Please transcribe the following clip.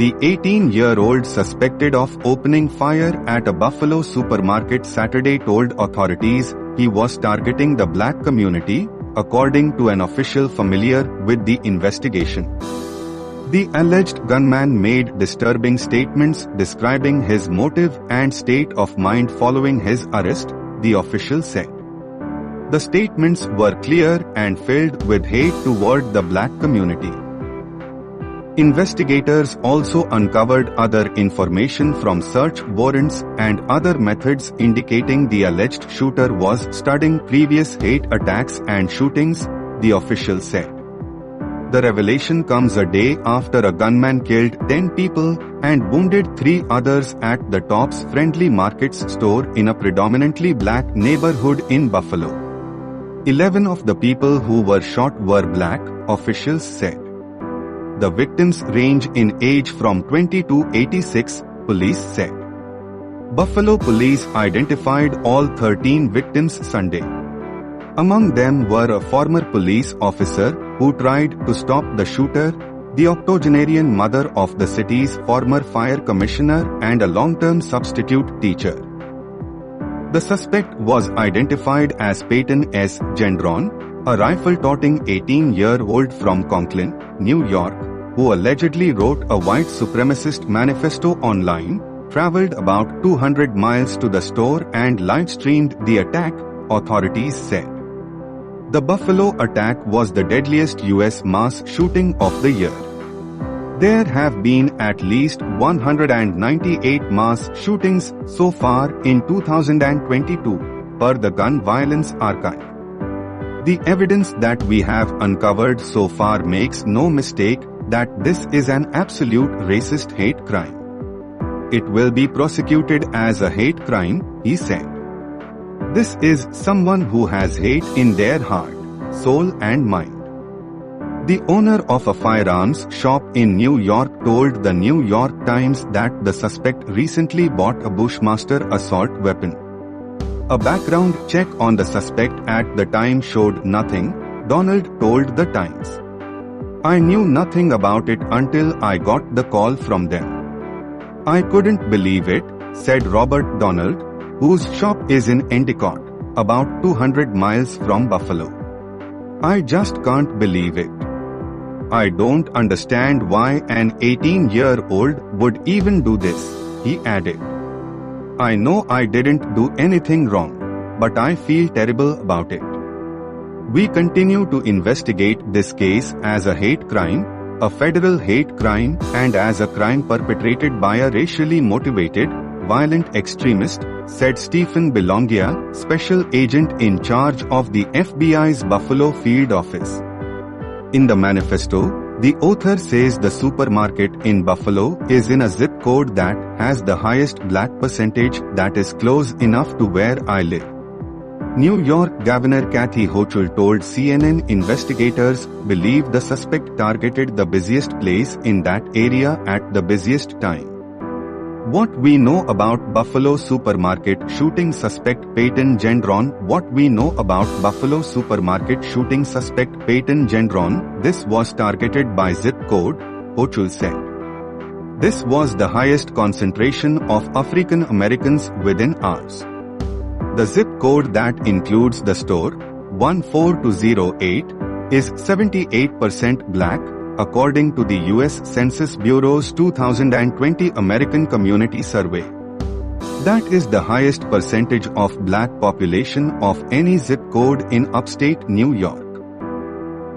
The 18-year-old suspected of opening fire at a Buffalo supermarket Saturday told authorities he was targeting the black community, according to an official familiar with the investigation. The alleged gunman made disturbing statements describing his motive and state of mind following his arrest, the official said. The statements were clear and filled with hate toward the black community. Investigators also uncovered other information from search warrants and other methods indicating the alleged shooter was studying previous hate attacks and shootings, the official said. The revelation comes a day after a gunman killed 10 people and wounded 3 others at the Tops Friendly Markets store in a predominantly black neighborhood in Buffalo. 11 of the people who were shot were black, officials said. The victims range in age from 20 to 86, police said. Buffalo police identified all 13 victims Sunday. Among them were a former police officer who tried to stop the shooter, the octogenarian mother of the city's former fire commissioner, and a long-term substitute teacher. The suspect was identified as Peyton S. Gendron, a rifle-toting 18-year-old from Conklin, New York, who allegedly wrote a white supremacist manifesto online, traveled about 200 miles to the store and live-streamed the attack, authorities said. The Buffalo attack was the deadliest U.S. mass shooting of the year. There have been at least 198 mass shootings so far in 2022, per the Gun Violence Archive. The evidence that we have uncovered so far makes no mistake that this is an absolute racist hate crime. It will be prosecuted as a hate crime, he said. This is someone who has hate in their heart, soul and mind. The owner of a firearms shop in New York told the New York Times that the suspect recently bought a Bushmaster assault weapon. A background check on the suspect at the time showed nothing, Donald told the Times. I knew nothing about it until I got the call from them. I couldn't believe it, said Robert Donald, whose shop is in Endicott, about 200 miles from Buffalo. I just can't believe it. I don't understand why an 18-year-old would even do this, he added. I know I didn't do anything wrong, but I feel terrible about it. We continue to investigate this case as a hate crime, a federal hate crime, and as a crime perpetrated by a racially motivated, violent extremist, said Stephen Belongia, special agent in charge of the FBI's Buffalo field office. In the manifesto, the author says the supermarket in Buffalo is in a zip code that has the highest black percentage that is close enough to where I live. New York Governor Kathy Hochul told CNN investigators believe the suspect targeted the busiest place in that area at the busiest time. What we know about Buffalo supermarket shooting suspect Peyton Gendron. What we know about Buffalo supermarket shooting suspect Peyton Gendron, this was targeted by zip code, Hochul said. This was the highest concentration of African Americans within hours. The zip code that includes the store, 14208, is 78% black, according to the U.S. Census Bureau's 2020 American Community Survey. That is the highest percentage of black population of any zip code in upstate New York.